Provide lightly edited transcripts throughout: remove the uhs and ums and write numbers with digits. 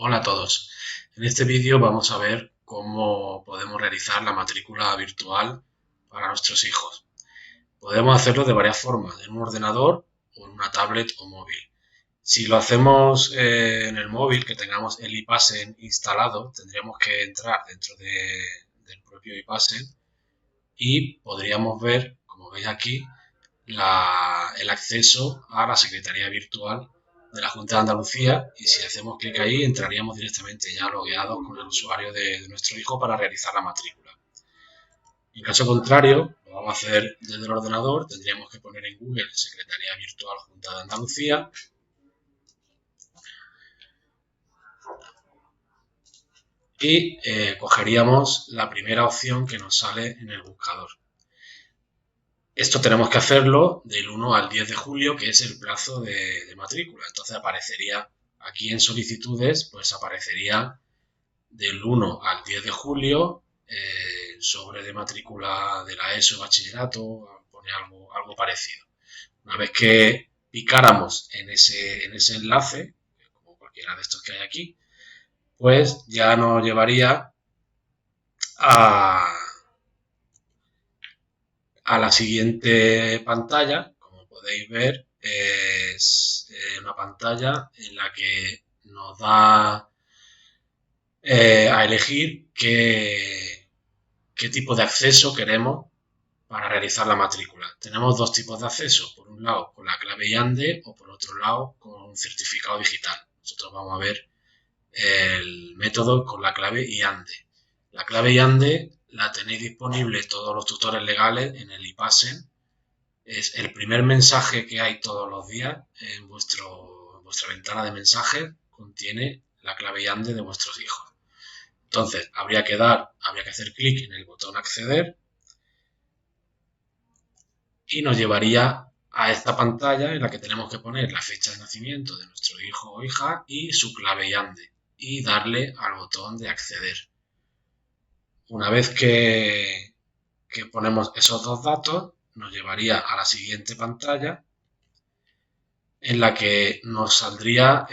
Hola a todos. En este vídeo vamos a ver cómo podemos realizar la matrícula virtual para nuestros hijos. Podemos hacerlo de varias formas, en un ordenador o en una tablet o móvil. Si lo hacemos en el móvil, que tengamos el iPassend instalado, tendríamos que entrar dentro del propio iPassend y podríamos ver, como veis aquí, el acceso a la Secretaría Virtual de la Junta de Andalucía, y si hacemos clic ahí entraríamos directamente ya logueados con el usuario de nuestro hijo para realizar la matrícula. En caso contrario, lo vamos a hacer desde el ordenador, tendríamos que poner en Google Secretaría Virtual Junta de Andalucía y cogeríamos la primera opción que nos sale en el buscador. Esto tenemos que hacerlo del 1 al 10 de julio, que es el plazo de matrícula. Entonces aparecería aquí en solicitudes, pues aparecería del 1 al 10 de julio sobre de matrícula de la ESO, bachillerato, pone algo parecido. Una vez que picáramos en ese enlace, como cualquiera de estos que hay aquí, pues ya nos llevaría a, a la siguiente pantalla. Como podéis ver, es una pantalla en la que nos da a elegir qué tipo de acceso queremos para realizar la matrícula. Tenemos dos tipos de acceso, por un lado con la clave IANDE o por otro lado con un certificado digital. Nosotros vamos a ver el método con la clave IANDE. La clave IANDE la tenéis disponible todos los tutores legales en el iPassend. Es el primer mensaje que hay todos los días en vuestra ventana de mensajes, contiene la clave IANDE de vuestros hijos. Entonces, habría que hacer clic en el botón acceder y nos llevaría a esta pantalla en la que tenemos que poner la fecha de nacimiento de nuestro hijo o hija y su clave IANDE y darle al botón de acceder. Una vez que ponemos esos dos datos, nos llevaría a la siguiente pantalla en la que nos saldría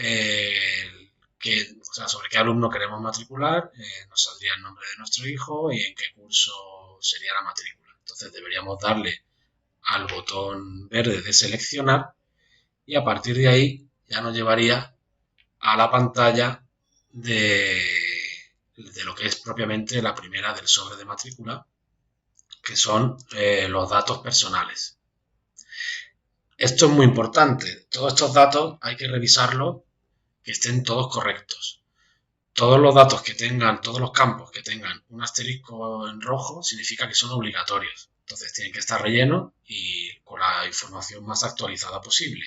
sobre qué alumno queremos matricular, nos saldría el nombre de nuestro hijo y en qué curso sería la matrícula. Entonces deberíamos darle al botón verde de seleccionar y a partir de ahí ya nos llevaría a la pantalla de lo que es propiamente la primera del sobre de matrícula, que son los datos personales. Esto es muy importante. Todos estos datos hay que revisarlos, que estén todos correctos. Todos los datos que tengan, todos los campos que tengan un asterisco en rojo, significa que son obligatorios. Entonces tienen que estar rellenos y con la información más actualizada posible.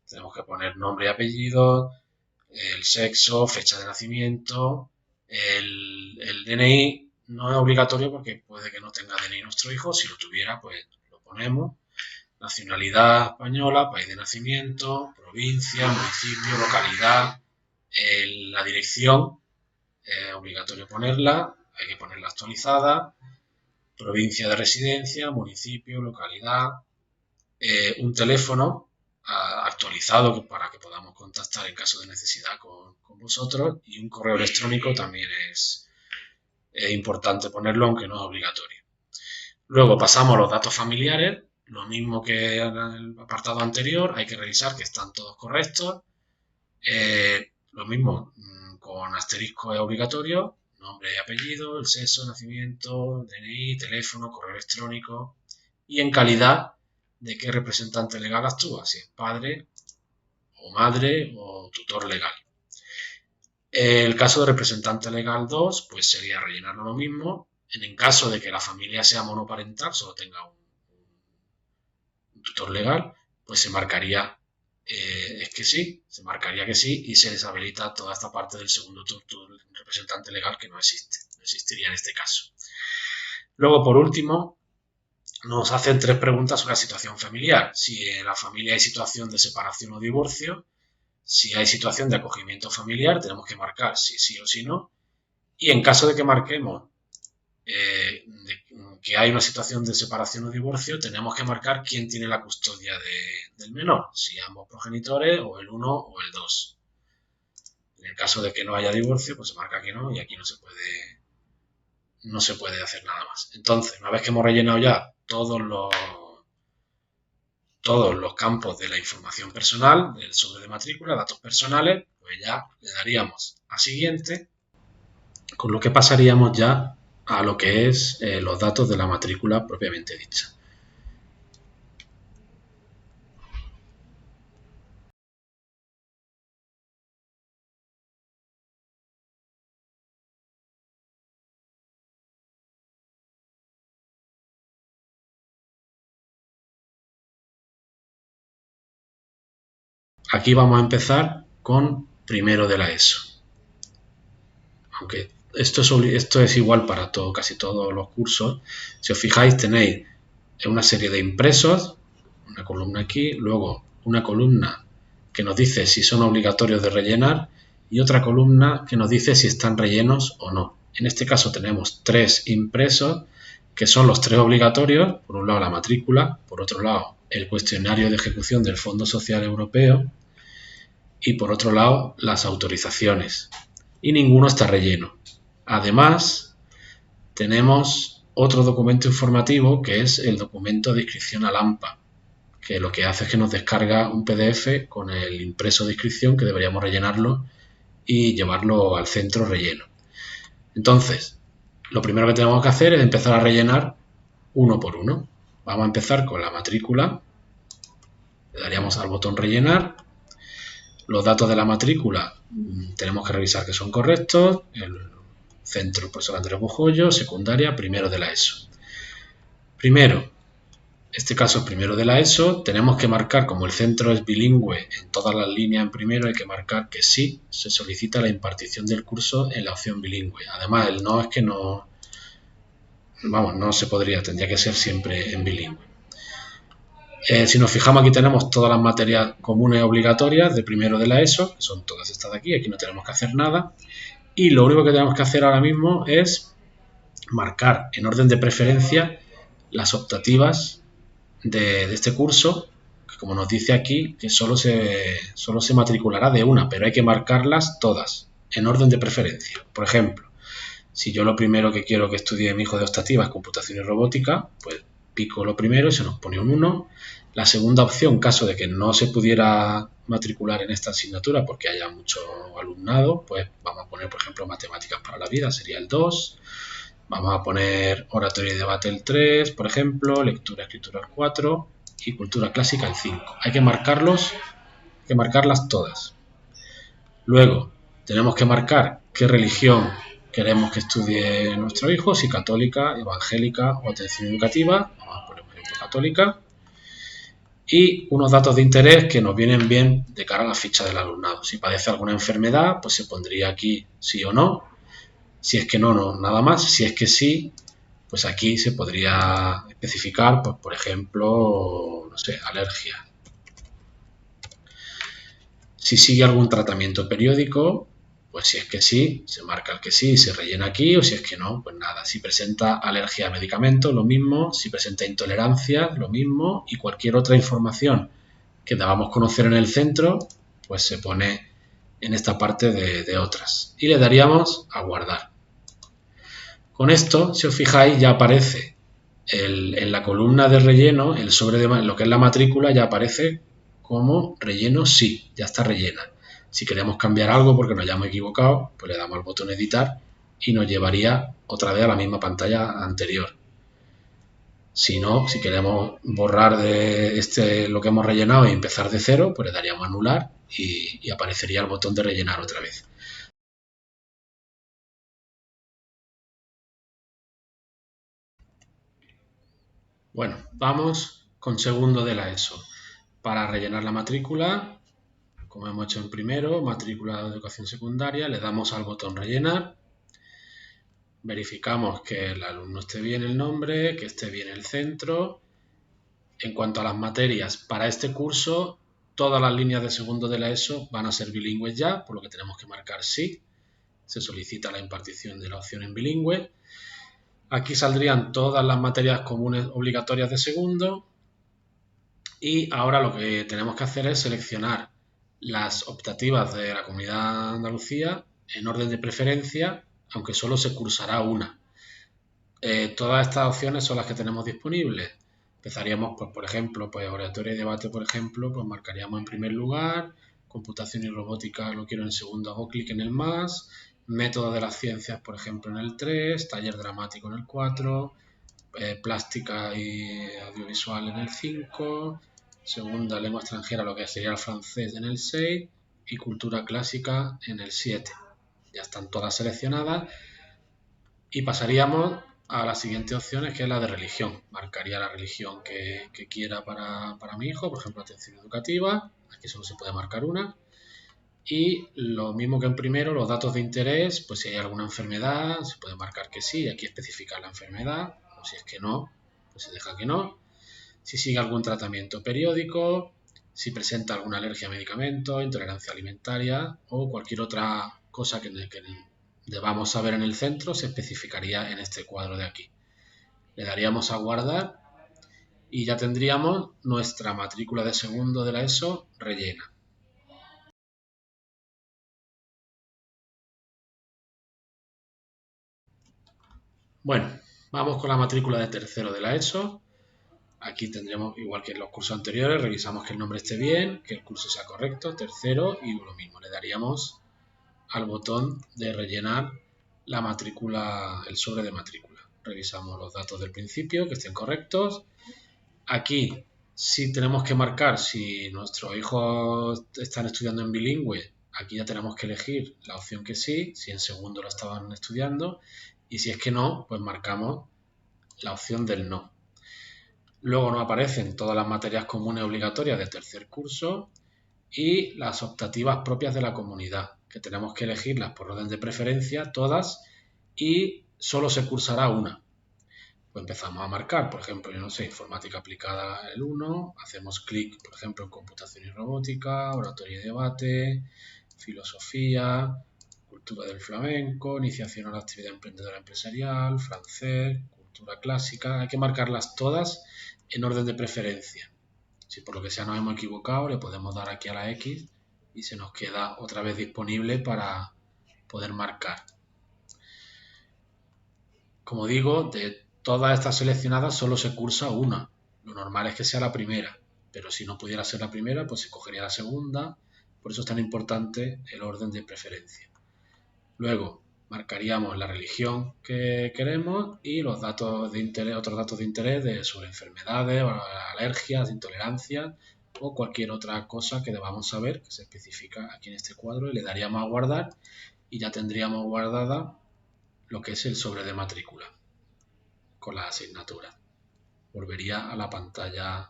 Tenemos que poner nombre y apellido, el sexo, fecha de nacimiento, el DNI. No es obligatorio porque puede que no tenga DNI nuestro hijo. Si lo tuviera, pues lo ponemos. Nacionalidad española, país de nacimiento, provincia, municipio, localidad, la dirección, es obligatorio ponerla, hay que ponerla actualizada, provincia de residencia, municipio, localidad, un teléfono actualizado para que podamos contactar en caso de necesidad con vosotros y un correo electrónico también es importante ponerlo, aunque no es obligatorio. Luego pasamos a los datos familiares, lo mismo que en el apartado anterior, hay que revisar que están todos correctos. Lo mismo, con asterisco es obligatorio, nombre y apellido, el sexo, nacimiento, DNI, teléfono, correo electrónico y en calidad de qué representante legal actúa, si es padre o madre o tutor legal. El caso de representante legal 2, pues sería rellenarlo lo mismo. En el caso de que la familia sea monoparental, solo tenga un tutor legal, pues se marcaría se marcaría que sí y se deshabilita toda esta parte del segundo tutor representante legal que no existe, no existiría en este caso. Luego, por último, nos hacen tres preguntas sobre la situación familiar. Si en la familia hay situación de separación o divorcio, si hay situación de acogimiento familiar, tenemos que marcar si sí o si no. Y en caso de que marquemos que hay una situación de separación o divorcio, tenemos que marcar quién tiene la custodia del menor, si ambos progenitores o el uno o el dos. En el caso de que no haya divorcio, pues se marca que no y aquí no se puede hacer nada más. Entonces, una vez que hemos rellenado ya todos los campos de la información personal, del sobre de matrícula, datos personales, pues ya le daríamos a siguiente, con lo que pasaríamos ya a lo que es los datos de la matrícula propiamente dicha. Aquí vamos a empezar con primero de la ESO. Aunque esto es igual para casi todos los cursos. Si os fijáis, tenéis una serie de impresos, una columna aquí, luego una columna que nos dice si son obligatorios de rellenar y otra columna que nos dice si están rellenos o no. En este caso tenemos 3 impresos que son los 3 obligatorios, por un lado la matrícula, por otro lado el cuestionario de ejecución del Fondo Social Europeo y por otro lado las autorizaciones. Y ninguno está relleno. Además, tenemos otro documento informativo que es el documento de inscripción al AMPA, que lo que hace es que nos descarga un PDF con el impreso de inscripción que deberíamos rellenarlo y llevarlo al centro relleno. Entonces, lo primero que tenemos que hacer es empezar a rellenar uno por uno. Vamos a empezar con la matrícula. Le daríamos al botón rellenar. Los datos de la matrícula tenemos que revisar que son correctos. El centro profesor Andrés Bujollo, secundaria, primero de la ESO. Primero, este caso es primero de la ESO, tenemos que marcar, como el centro es bilingüe en todas las líneas en primero, hay que marcar que sí se solicita la impartición del curso en la opción bilingüe. Además, el no es que no se podría, tendría que ser siempre en bilingüe. Si nos fijamos, aquí tenemos todas las materias comunes obligatorias de primero de la ESO, que son todas estas de aquí no tenemos que hacer nada. Y lo único que tenemos que hacer ahora mismo es marcar en orden de preferencia las optativas de este curso, que como nos dice aquí, que solo se matriculará de una, pero hay que marcarlas todas, en orden de preferencia. Por ejemplo, si yo lo primero que quiero que estudie mi hijo de optativa es computación y robótica, pues pico lo primero y se nos pone un 1. La segunda opción, en caso de que no se pudiera matricular en esta asignatura porque haya mucho alumnado, pues vamos a poner, por ejemplo, matemáticas para la vida, sería el 2. Vamos a poner oratoria y debate el 3, por ejemplo, lectura y escritura el 4 y cultura clásica el 5. Hay que marcarlas todas. Luego, tenemos que marcar qué religión queremos que estudie nuestro hijo, si católica, evangélica o atención educativa. Vamos a poner, por ejemplo, católica. Y unos datos de interés que nos vienen bien de cara a la ficha del alumnado. Si padece alguna enfermedad, pues se pondría aquí sí o no. Si es que no, nada más. Si es que sí, pues aquí se podría especificar, pues, por ejemplo, no sé, alergia. Si sigue algún tratamiento periódico, pues si es que sí, se marca el que sí y se rellena aquí, o si es que no, pues nada. Si presenta alergia a medicamentos, lo mismo. Si presenta intolerancia, lo mismo. Y cualquier otra información que debamos conocer en el centro, pues se pone en esta parte de otras. Y le daríamos a guardar. Con esto, si os fijáis, ya aparece en la columna de relleno, el sobre de lo que es la matrícula, ya aparece como relleno sí, ya está rellena. Si queremos cambiar algo porque nos hayamos equivocado, pues le damos al botón editar y nos llevaría otra vez a la misma pantalla anterior. Si no, si queremos borrar de lo que hemos rellenado y empezar de cero, pues le daríamos a anular y aparecería el botón de rellenar otra vez. Bueno, vamos con segundo de la ESO. Para rellenar la matrícula, como hemos hecho en primero, matrícula de educación secundaria, le damos al botón rellenar, verificamos que el alumno esté bien el nombre, que esté bien el centro. En cuanto a las materias, para este curso, todas las líneas de segundo de la ESO van a ser bilingües ya, por lo que tenemos que marcar sí. Se solicita la impartición de la opción en bilingüe. Aquí saldrían todas las materias comunes obligatorias de segundo. Y ahora lo que tenemos que hacer es seleccionar las optativas de la Comunidad de Andalucía en orden de preferencia, aunque solo se cursará una. Todas estas opciones son las que tenemos disponibles. Empezaríamos, pues, por ejemplo, pues oratoria y debate, por ejemplo, pues marcaríamos en primer lugar, computación y robótica lo quiero en segundo, hago clic en el más, método de las ciencias, por ejemplo, en el 3, taller dramático en el 4, plástica y audiovisual en el 5, segunda lengua extranjera, lo que sería el francés, en el 6 y cultura clásica en el 7. Ya están todas seleccionadas y pasaríamos a las siguientes opciones, que es la de religión. Marcaría la religión que quiera para mi hijo, por ejemplo, atención educativa. Aquí solo se puede marcar una. Y lo mismo que en primero, los datos de interés, pues si hay alguna enfermedad, se puede marcar que sí, aquí especificar la enfermedad, o si es que no, pues se deja que no. Si sigue algún tratamiento periódico, si presenta alguna alergia a medicamentos, intolerancia alimentaria o cualquier otra cosa que debamos saber en el centro, se especificaría en este cuadro de aquí. Le daríamos a guardar y ya tendríamos nuestra matrícula de segundo de la ESO rellena. Bueno, vamos con la matrícula de tercero de la ESO. Aquí tendremos, igual que en los cursos anteriores, revisamos que el nombre esté bien, que el curso sea correcto, tercero, y lo mismo, le daríamos al botón de rellenar la matrícula, el sobre de matrícula. Revisamos los datos del principio, que estén correctos. Aquí sí tenemos que marcar si nuestros hijos están estudiando en bilingüe. Aquí ya tenemos que elegir la opción que sí, si en segundo lo estaban estudiando. Y si es que no, pues marcamos la opción del no. Luego nos aparecen todas las materias comunes obligatorias de tercer curso y las optativas propias de la comunidad, que tenemos que elegirlas por orden de preferencia, todas, y solo se cursará una. Pues empezamos a marcar, por ejemplo, yo no sé, informática aplicada el 1, hacemos clic, por ejemplo, en computación y robótica, oratoria y debate, filosofía, cultura del flamenco, iniciación a la actividad emprendedora empresarial, francés, cultura clásica. Hay que marcarlas todas en orden de preferencia. Si por lo que sea nos hemos equivocado, le podemos dar aquí a la X y se nos queda otra vez disponible para poder marcar. Como digo, de todas estas seleccionadas solo se cursa una. Lo normal es que sea la primera, pero si no pudiera ser la primera, pues se cogería la segunda. Por eso es tan importante el orden de preferencia. Luego marcaríamos la religión que queremos y los datos de interés, otros datos de interés sobre enfermedades, alergias, intolerancias o cualquier otra cosa que debamos saber, que se especifica aquí en este cuadro, y le daríamos a guardar y ya tendríamos guardada lo que es el sobre de matrícula con las asignaturas. Volvería a la pantalla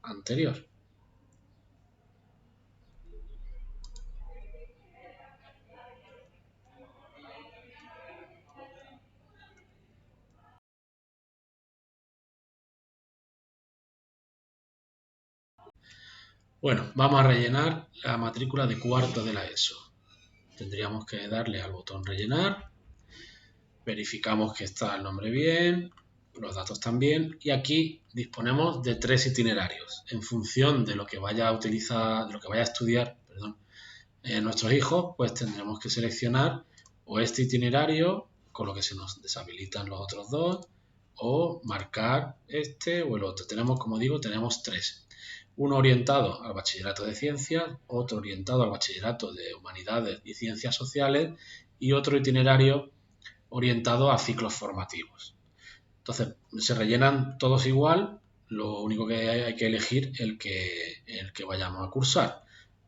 anterior. Bueno, vamos a rellenar la matrícula de cuarto de la ESO. Tendríamos que darle al botón rellenar, verificamos que está el nombre bien, los datos también, y aquí disponemos de 3 itinerarios. En función de lo que vaya a utilizar, de lo que vaya a estudiar, nuestros hijos, pues tendremos que seleccionar o este itinerario, con lo que se nos deshabilitan los otros dos, o marcar este o el otro. Tenemos, como digo, tenemos 3. Uno orientado al bachillerato de ciencias, otro orientado al bachillerato de humanidades y ciencias sociales y otro itinerario orientado a ciclos formativos. Entonces, se rellenan todos igual, lo único que hay que elegir el que vayamos a cursar.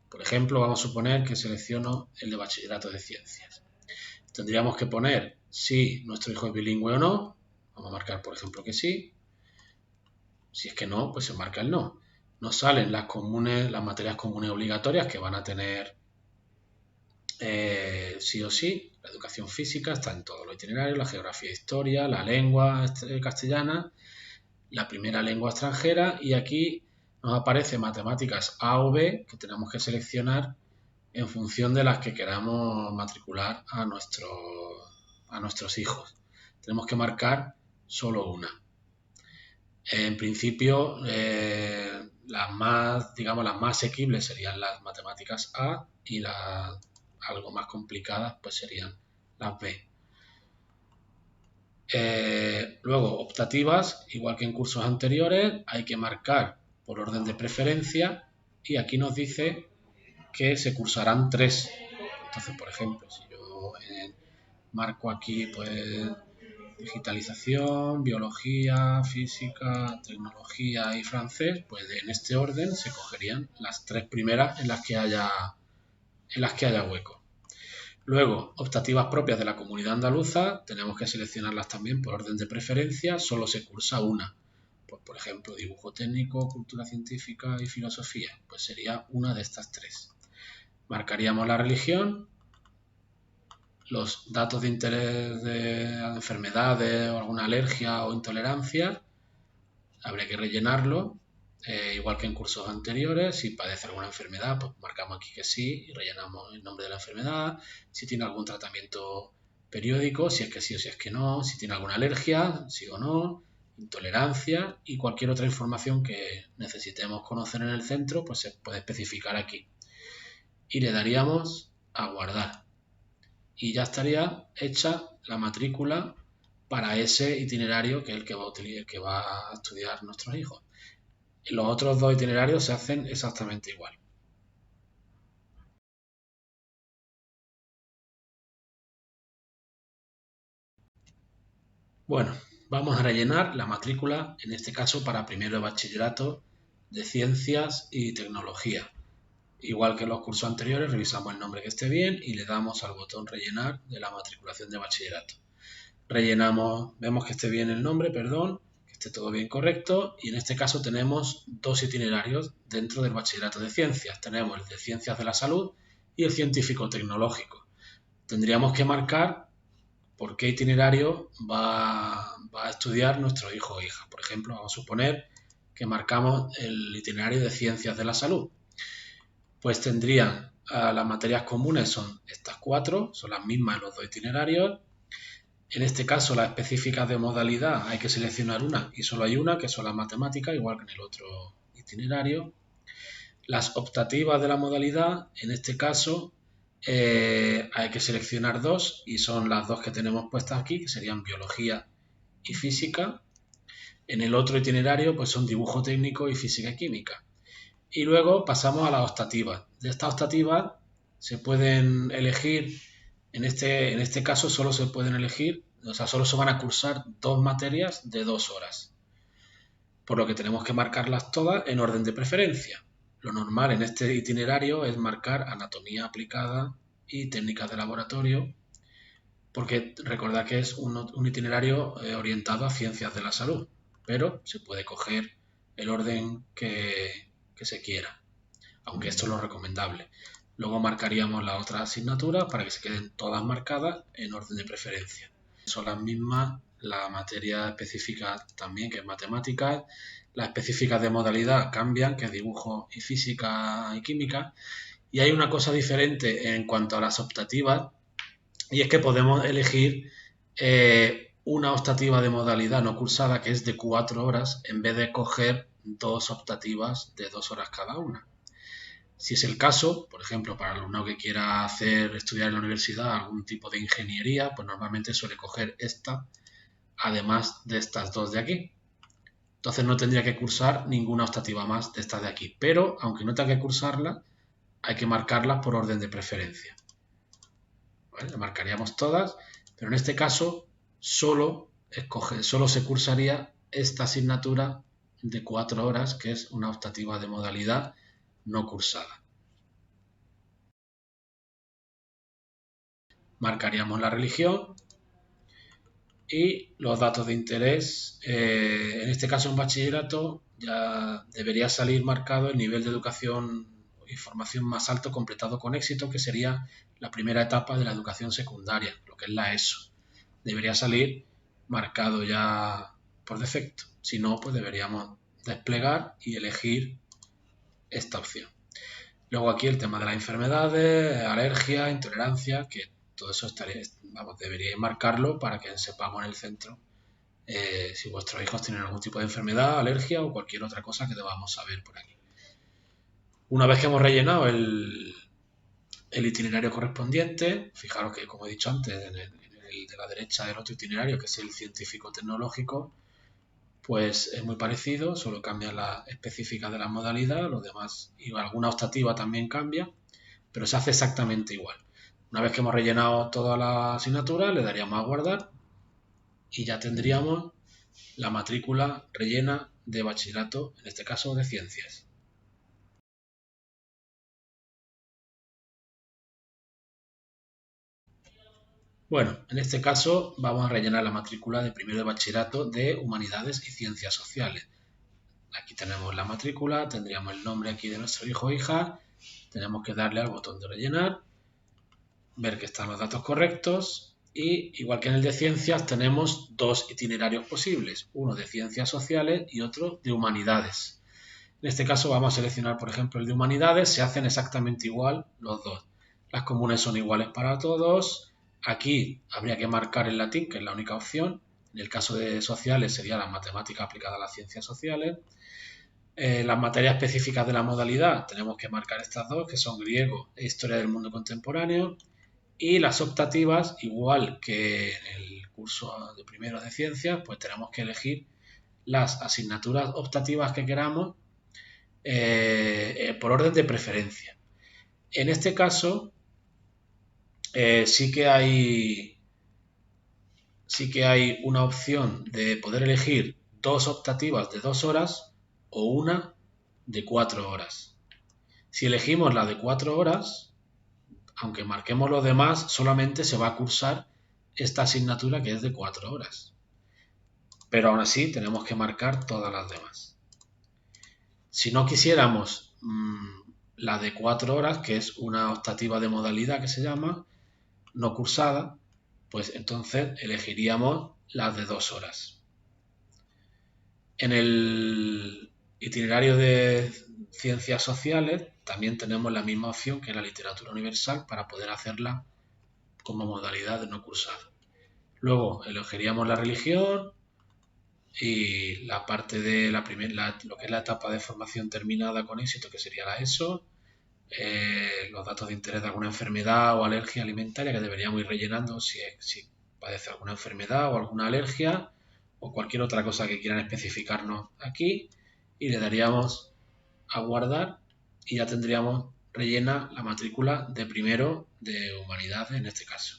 Por ejemplo, vamos a suponer que selecciono el de bachillerato de ciencias. Tendríamos que poner si nuestro hijo es bilingüe o no. Vamos a marcar, por ejemplo, que sí. Si es que no, pues se marca el no. Nos salen las materias comunes obligatorias que van a tener sí o sí. La educación física está en todos los itinerarios, la geografía e historia, la lengua castellana, la primera lengua extranjera y aquí nos aparece matemáticas A o B que tenemos que seleccionar en función de las que queramos matricular a nuestros hijos. Tenemos que marcar solo una. En principio, las más, digamos, las más asequibles serían las matemáticas A y las algo más complicadas pues serían las B. Luego, optativas, igual que en cursos anteriores, hay que marcar por orden de preferencia y aquí nos dice que se cursarán 3. Entonces, por ejemplo, si yo marco aquí pues digitalización, biología, física, tecnología y francés, pues en este orden se cogerían las 3 primeras en las que haya hueco. Luego, optativas propias de la Comunidad Andaluza, tenemos que seleccionarlas también por orden de preferencia, solo se cursa una. Pues, por ejemplo, dibujo técnico, cultura científica y filosofía, pues sería una de estas 3. Marcaríamos la religión, los datos de interés de enfermedades o alguna alergia o intolerancia, habría que rellenarlo, igual que en cursos anteriores. Si padece alguna enfermedad, pues marcamos aquí que sí y rellenamos el nombre de la enfermedad, si tiene algún tratamiento periódico, si es que sí o si es que no, si tiene alguna alergia, sí o no, intolerancia y cualquier otra información que necesitemos conocer en el centro, pues se puede especificar aquí. Y le daríamos a guardar. Y ya estaría hecha la matrícula para ese itinerario que es el que va a estudiar nuestros hijos. Y los otros 2 itinerarios se hacen exactamente igual. Bueno, vamos a rellenar la matrícula, en este caso para primero de bachillerato de ciencias y tecnología. Igual que en los cursos anteriores, revisamos el nombre que esté bien y le damos al botón rellenar de la matriculación de bachillerato. Rellenamos, vemos que esté bien el nombre, perdón, que esté todo bien correcto, y en este caso tenemos 2 itinerarios dentro del bachillerato de ciencias. Tenemos el de ciencias de la salud y el científico tecnológico. Tendríamos que marcar por qué itinerario va a estudiar nuestro hijo o hija. Por ejemplo, vamos a suponer que marcamos el itinerario de ciencias de la salud. Pues tendrían las materias comunes son estas 4, son las mismas en los 2 itinerarios. En este caso, las específicas de modalidad hay que seleccionar una y solo hay una, que son las matemáticas, igual que en el otro itinerario. Las optativas de la modalidad, en este caso, hay que seleccionar 2 y son las 2 que tenemos puestas aquí, que serían biología y física. En el otro itinerario, pues son dibujo técnico y física y química. Y luego pasamos a las optativas. De estas optativas se pueden elegir, en este caso solo se pueden elegir, o sea, solo se van a cursar 2 materias de 2 horas. Por lo que tenemos que marcarlas todas en orden de preferencia. Lo normal en este itinerario es marcar anatomía aplicada y técnicas de laboratorio, porque recordad que es un itinerario orientado a ciencias de la salud, pero se puede coger el orden que se quiera, aunque esto es lo recomendable. Luego marcaríamos las otras asignaturas para que se queden todas marcadas en orden de preferencia. Son las mismas, la materia específica también, que es matemáticas. Las específicas de modalidad cambian, que es dibujo y física y química. Y hay una cosa diferente en cuanto a las optativas, y es que podemos elegir una optativa de modalidad no cursada que es de 4 horas en vez de coger 2 optativas de 2 horas cada una. Si es el caso, por ejemplo, para el alumnado que quiera estudiar en la universidad algún tipo de ingeniería, pues normalmente suele coger esta, además de estas 2 de aquí. Entonces no tendría que cursar ninguna optativa más de estas de aquí. Pero, aunque no tenga que cursarla, hay que marcarlas por orden de preferencia. ¿Vale? Marcaríamos todas, pero en este caso solo se cursaría esta asignatura de 4 horas, que es una optativa de modalidad no cursada. Marcaríamos la religión y los datos de interés. En este caso, en bachillerato, ya debería salir marcado el nivel de educación y formación más alto completado con éxito, que sería la primera etapa de la educación secundaria, lo que es la ESO. Debería salir marcado ya por defecto. Si no, pues deberíamos desplegar y elegir esta opción. Luego aquí el tema de las enfermedades, alergia, intolerancia, que todo eso deberíais marcarlo para que sepamos en el centro si vuestros hijos tienen algún tipo de enfermedad, alergia o cualquier otra cosa que debamos saber por aquí. Una vez que hemos rellenado el itinerario correspondiente, fijaros que, como he dicho antes, en el de la derecha el otro itinerario, que es el científico-tecnológico, pues es muy parecido, solo cambia la específica de la modalidad, los demás, y alguna optativa también cambia, pero se hace exactamente igual. Una vez que hemos rellenado toda la asignatura, le daríamos a guardar y ya tendríamos la matrícula rellena de bachillerato, en este caso de ciencias. Bueno, en este caso vamos a rellenar la matrícula de primero de bachillerato de humanidades y ciencias sociales. Aquí tenemos la matrícula, tendríamos el nombre aquí de nuestro hijo o hija, tenemos que darle al botón de rellenar, ver que están los datos correctos y, igual que en el de ciencias, tenemos dos itinerarios posibles, uno de ciencias sociales y otro de humanidades. En este caso vamos a seleccionar, por ejemplo, el de humanidades, se hacen exactamente igual los dos. Las comunes son iguales para todos, aquí habría que marcar el latín, que es la única opción, en el caso de sociales sería la matemática aplicada a las ciencias sociales. Las materias específicas de la modalidad tenemos que marcar estas dos, que son griego e historia del mundo contemporáneo. Y las optativas, igual que en el curso de primero de ciencias, pues tenemos que elegir las asignaturas optativas que queramos por orden de preferencia. En este caso, sí que hay una opción de poder elegir dos optativas de 2 horas o una de 4 horas. Si elegimos la de 4 horas, aunque marquemos los demás, solamente se va a cursar esta asignatura que es de 4 horas. Pero aún así tenemos que marcar todas las demás. Si no quisiéramos la de 4 horas, que es una optativa de modalidad que se llama, no cursada, pues entonces elegiríamos las de 2 horas. En el itinerario de ciencias sociales también tenemos la misma opción que la literatura universal para poder hacerla como modalidad de no cursada. Luego elegiríamos la religión y la parte de lo que es la etapa de formación terminada con éxito, que sería la ESO, los datos de interés de alguna enfermedad o alergia alimentaria que deberíamos ir rellenando si padece alguna enfermedad o alguna alergia o cualquier otra cosa que quieran especificarnos aquí, y le daríamos a guardar y ya tendríamos rellena la matrícula de primero de humanidades en este caso.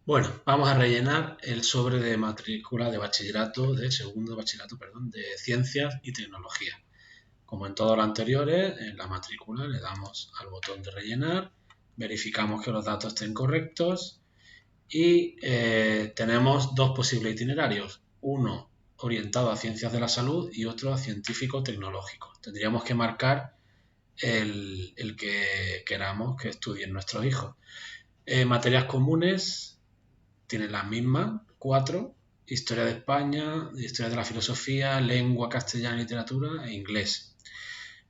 Bueno, vamos a rellenar el sobre de matrícula de bachillerato, de segundo de bachillerato, perdón, de ciencias y tecnología. Como en todos los anteriores, en la matrícula le damos al botón de rellenar, verificamos que los datos estén correctos y tenemos dos posibles itinerarios, uno orientado a ciencias de la salud y otro a científico-tecnológico. Tendríamos que marcar el que queramos que estudien nuestros hijos. Materias comunes tienen las mismas, 4, historia de España, historia de la filosofía, lengua castellana y literatura e inglés.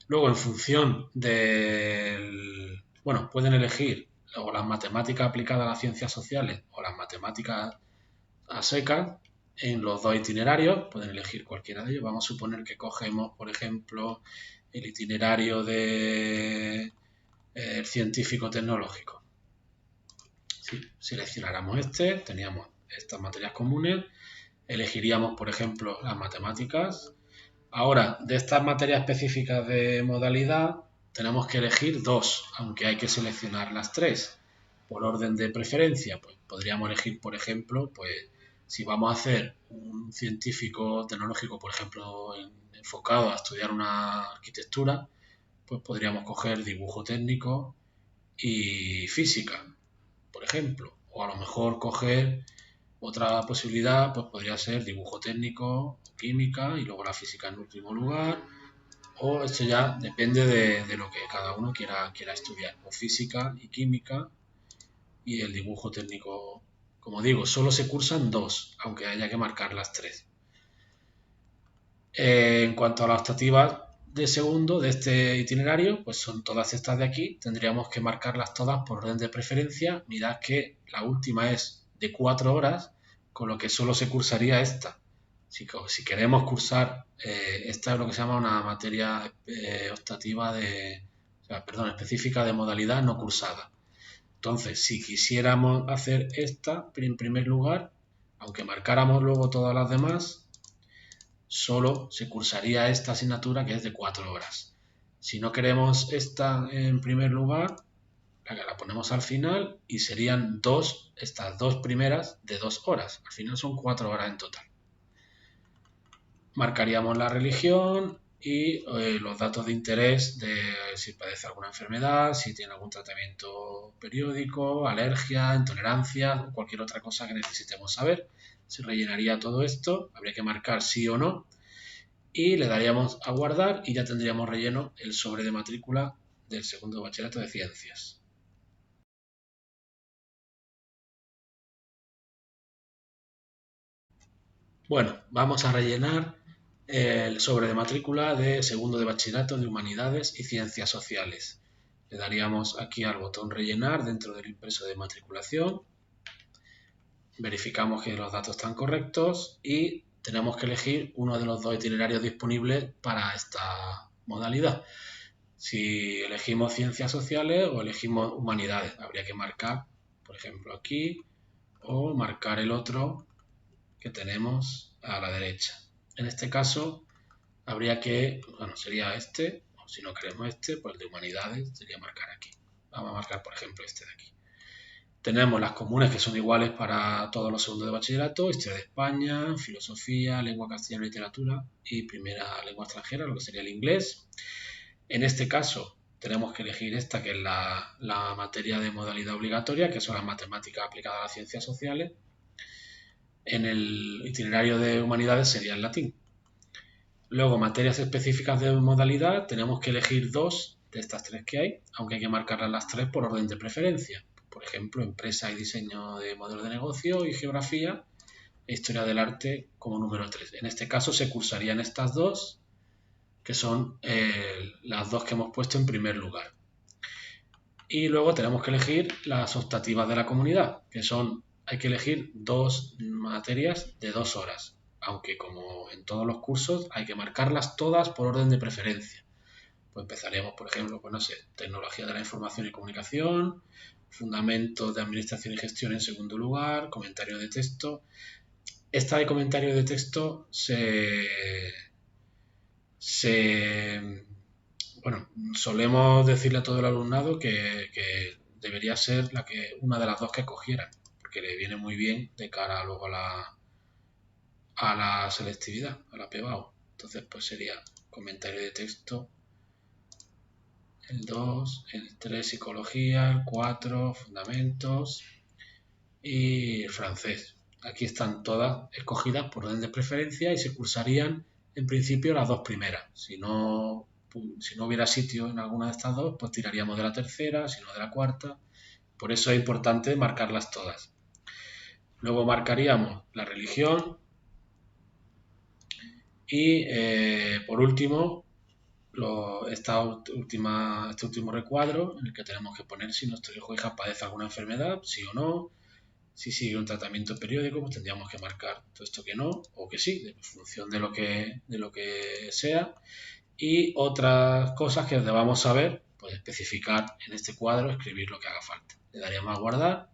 Luego, en función del... Bueno, pueden elegir o las matemáticas aplicadas a las ciencias sociales o las matemáticas a secas en los dos itinerarios. Pueden elegir cualquiera de ellos. Vamos a suponer que cogemos, por ejemplo, el itinerario de el científico tecnológico. Si seleccionáramos este, teníamos estas materias comunes, elegiríamos, por ejemplo, las matemáticas. Ahora, de estas materias específicas de modalidad, tenemos que elegir dos, aunque hay que seleccionar las tres. Por orden de preferencia, pues podríamos elegir, por ejemplo, pues si vamos a hacer un científico tecnológico, por ejemplo, enfocado a estudiar una arquitectura, pues podríamos coger dibujo técnico y física, por ejemplo. O a lo mejor coger otra posibilidad, pues podría ser dibujo técnico, química y luego la física en último lugar. O esto ya depende de lo que cada uno quiera estudiar. O física y química y el dibujo técnico. Como digo, solo se cursan dos, aunque haya que marcar las tres. En cuanto a las optativas de segundo de este itinerario, pues son todas estas de aquí. Tendríamos que marcarlas todas por orden de preferencia. Mirad que la última es de 4 horas, con lo que solo se cursaría esta. Si queremos cursar, esta es lo que se llama una materia optativa específica de modalidad no cursada. Entonces, si quisiéramos hacer esta en primer lugar, aunque marcáramos luego todas las demás, solo se cursaría esta asignatura, que es de 4 horas. Si no queremos esta en primer lugar, la ponemos al final y serían estas dos primeras de 2 horas. Al final son 4 horas en total. Marcaríamos la religión y los datos de interés de si padece alguna enfermedad, si tiene algún tratamiento periódico, alergia, intolerancia o cualquier otra cosa que necesitemos saber. Se rellenaría todo esto, habría que marcar sí o no y le daríamos a guardar y ya tendríamos relleno el sobre de matrícula del segundo bachillerato de ciencias. Bueno, vamos a rellenar el sobre de matrícula de segundo de bachillerato de humanidades y ciencias sociales. Le daríamos aquí al botón rellenar dentro del impreso de matriculación. Verificamos que los datos están correctos y tenemos que elegir uno de los dos itinerarios disponibles para esta modalidad. Si elegimos ciencias sociales o elegimos humanidades, habría que marcar, por ejemplo, aquí o marcar el otro que tenemos a la derecha. En este caso, habría que, sería este, o si no queremos este, pues el de humanidades sería marcar aquí. Vamos a marcar, por ejemplo, este de aquí. Tenemos las comunes que son iguales para todos los segundos de bachillerato, Historia de España, Filosofía, Lengua castellana y literatura y primera lengua extranjera, lo que sería el inglés. En este caso, tenemos que elegir esta, que es la materia de modalidad obligatoria, que son las matemáticas aplicadas a las ciencias sociales. En el itinerario de humanidades sería el latín. Luego, materias específicas de modalidad, tenemos que elegir dos de estas tres que hay, aunque hay que marcarlas las tres por orden de preferencia. Por ejemplo, empresa y diseño de modelos de negocio y geografía e historia del arte como número 3. En este caso se cursarían estas dos, que son las dos que hemos puesto en primer lugar. Y luego tenemos que elegir las optativas de la comunidad, que son, hay que elegir dos materias de 2 horas, aunque como en todos los cursos hay que marcarlas todas por orden de preferencia. Pues empezaríamos, por ejemplo, tecnología de la información y comunicación, fundamentos de administración y gestión en segundo lugar, comentario de texto. Esta de comentario de texto solemos decirle a todo el alumnado que debería ser una de las dos que escogieran, porque le viene muy bien de cara luego a la selectividad, a la PBAU. Entonces, pues sería comentario de texto, el 2, el 3, psicología, el 4, fundamentos y francés. Aquí están todas escogidas por orden de preferencia y se cursarían en principio las dos primeras. Si no hubiera sitio en alguna de estas dos, pues tiraríamos de la tercera, si no de la cuarta. Por eso es importante marcarlas todas. Luego marcaríamos la religión y por último este último recuadro en el que tenemos que poner si nuestro hijo o hija padece alguna enfermedad, sí o no. Si sigue un tratamiento periódico, pues tendríamos que marcar todo esto que no o que sí, en función de lo que sea. Y otras cosas que debamos saber, pues especificar en este cuadro, escribir lo que haga falta. Le daríamos a guardar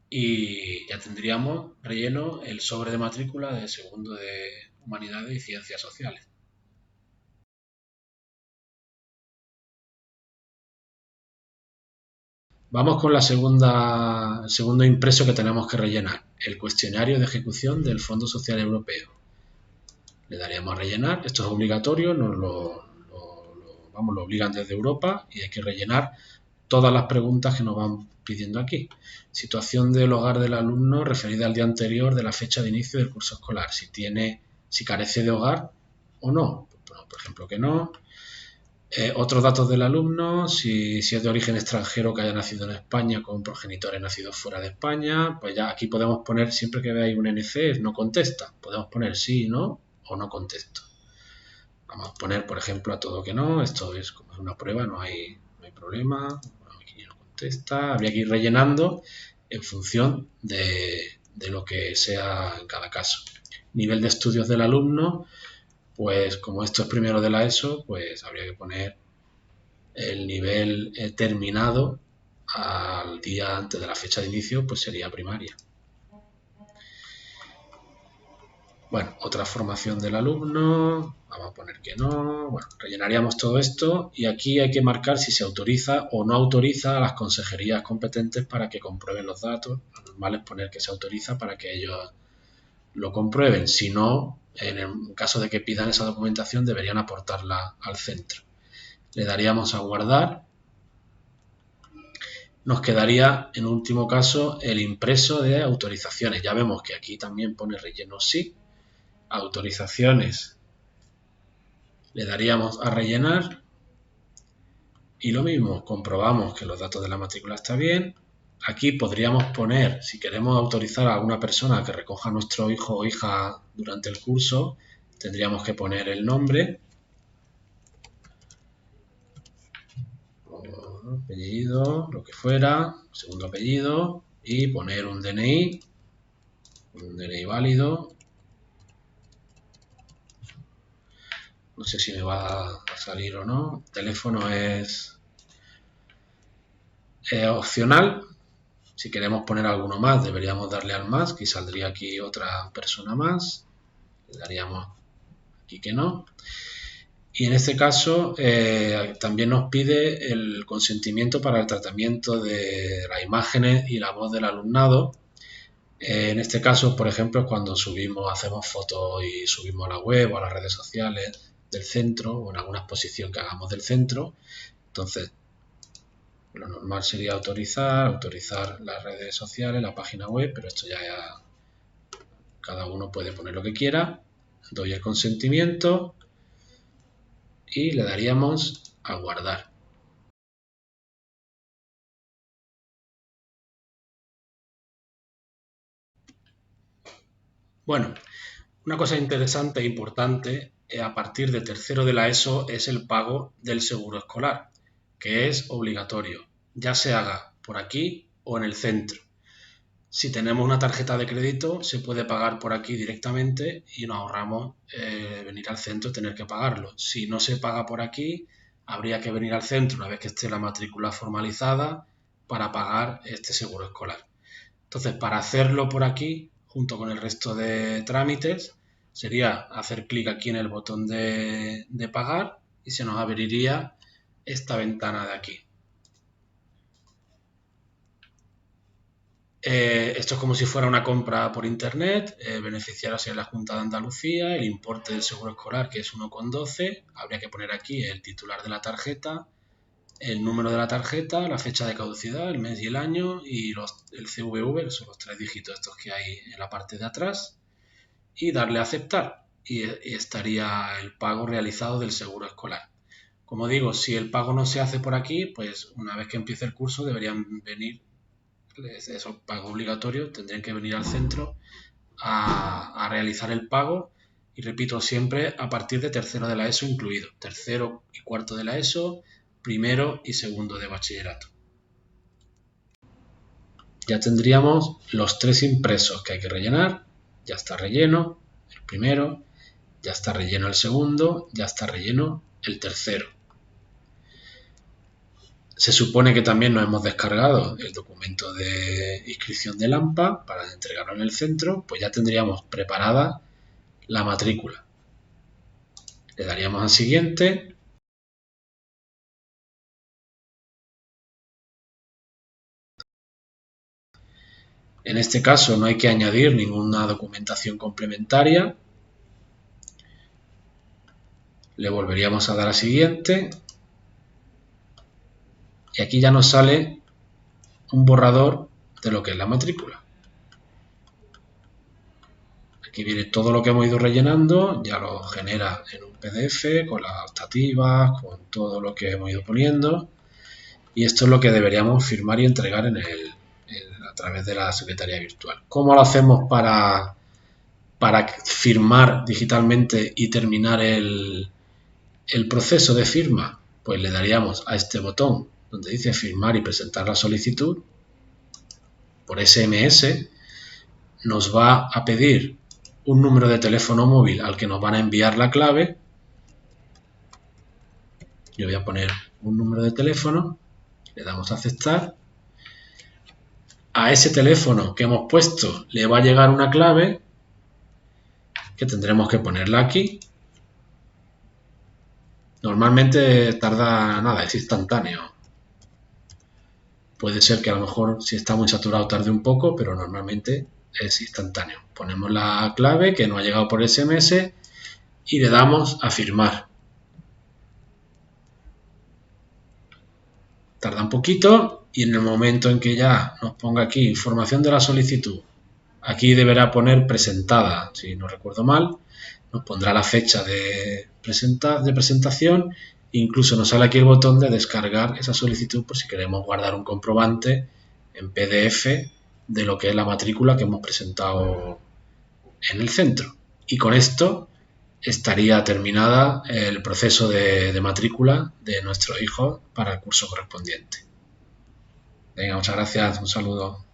y ya tendríamos relleno el sobre de matrícula de segundo de Humanidades y Ciencias Sociales. Vamos con el segundo impreso que tenemos que rellenar, el cuestionario de ejecución del Fondo Social Europeo. Le daríamos a rellenar, esto es obligatorio, lo obligan desde Europa y hay que rellenar todas las preguntas que nos van pidiendo aquí. Situación del hogar del alumno referida al día anterior de la fecha de inicio del curso escolar, si carece de hogar o no. Bueno, por ejemplo que no. Otros datos del alumno, si es de origen extranjero que haya nacido en España con progenitores nacidos fuera de España, pues ya aquí podemos poner, siempre que veáis un NC, no contesta, podemos poner sí, no o no contesto. Vamos a poner, por ejemplo, a todo que no, esto es como una prueba, no hay problema, aquí no contesta, habría que ir rellenando en función de de lo que sea en cada caso. Nivel de estudios del alumno, pues como esto es primero de la ESO, pues habría que poner el nivel terminado al día antes de la fecha de inicio, pues sería primaria. Bueno, otra formación del alumno, vamos a poner que no, bueno, rellenaríamos todo esto y aquí hay que marcar si se autoriza o no autoriza a las consejerías competentes para que comprueben los datos. Lo normal es poner que se autoriza para que ellos lo comprueben, si no, en el caso de que pidan esa documentación deberían aportarla al centro. Le daríamos a guardar. Nos quedaría en último caso el impreso de autorizaciones. Ya vemos que aquí también pone relleno sí. Autorizaciones. Le daríamos a rellenar. Y lo mismo, comprobamos que los datos de la matrícula están bien. Aquí podríamos poner, si queremos autorizar a alguna persona a que recoja a nuestro hijo o hija durante el curso, tendríamos que poner el nombre, apellido, lo que fuera, segundo apellido, y poner un DNI válido. No sé si me va a salir o no. El teléfono es opcional. Si queremos poner alguno más, deberíamos darle al más, que saldría aquí otra persona más. Le daríamos aquí que no. Y en este caso también nos pide el consentimiento para el tratamiento de las imágenes y la voz del alumnado. En este caso, por ejemplo, cuando hacemos fotos y subimos a la web o a las redes sociales del centro o en alguna exposición que hagamos del centro. Entonces, lo normal sería autorizar las redes sociales, la página web, pero esto ya cada uno puede poner lo que quiera. Doy el consentimiento y le daríamos a guardar. Bueno, una cosa interesante e importante a partir de tercero de la ESO es el pago del seguro escolar, que es obligatorio, ya se haga por aquí o en el centro. Si tenemos una tarjeta de crédito, se puede pagar por aquí directamente y nos ahorramos venir al centro y tener que pagarlo. Si no se paga por aquí, habría que venir al centro una vez que esté la matrícula formalizada para pagar este seguro escolar. Entonces, para hacerlo por aquí, junto con el resto de trámites, sería hacer clic aquí en el botón de pagar y se nos abriría esta ventana de aquí. Esto es como si fuera una compra por internet, beneficiar a la Junta de Andalucía, el importe del seguro escolar que es 1,12, habría que poner aquí el titular de la tarjeta, el número de la tarjeta, la fecha de caducidad, el mes y el año y el CVV, que son los 3 dígitos estos que hay en la parte de atrás, y darle a aceptar y estaría el pago realizado del seguro escolar. Como digo, si el pago no se hace por aquí, pues una vez que empiece el curso deberían venir, es un pago obligatorio, tendrían que venir al centro a realizar el pago y repito siempre a partir de tercero de la ESO incluido, tercero y cuarto de la ESO, primero y segundo de bachillerato. Ya tendríamos los 3 impresos que hay que rellenar, ya está relleno el primero, ya está relleno el segundo, ya está relleno el tercero. Se supone que también nos hemos descargado el documento de inscripción del AMPA para entregarlo en el centro, pues ya tendríamos preparada la matrícula. Le daríamos a siguiente. En este caso no hay que añadir ninguna documentación complementaria. Le volveríamos a dar a siguiente. Y aquí ya nos sale un borrador de lo que es la matrícula. Aquí viene todo lo que hemos ido rellenando, ya lo genera en un PDF con las optativas, con todo lo que hemos ido poniendo. Y esto es lo que deberíamos firmar y entregar a través de la secretaría virtual. ¿Cómo lo hacemos para firmar digitalmente y terminar el proceso de firma? Pues le daríamos a este botón donde dice firmar y presentar la solicitud por SMS, nos va a pedir un número de teléfono móvil al que nos van a enviar la clave. Yo voy a poner un número de teléfono, le damos a aceptar. A ese teléfono que hemos puesto le va a llegar una clave que tendremos que ponerla aquí. Normalmente tarda nada, es instantáneo. Puede ser que a lo mejor si está muy saturado tarde un poco, pero normalmente es instantáneo. Ponemos la clave que nos ha llegado por SMS y le damos a firmar. Tarda un poquito y en el momento en que ya nos ponga aquí información de la solicitud, aquí deberá poner presentada, si no recuerdo mal, nos pondrá la fecha de presentación, incluso nos sale aquí el botón de descargar esa solicitud por si queremos guardar un comprobante en PDF de lo que es la matrícula que hemos presentado en el centro. Y con esto estaría terminada el proceso de matrícula de nuestro hijo para el curso correspondiente. Venga, muchas gracias, un saludo.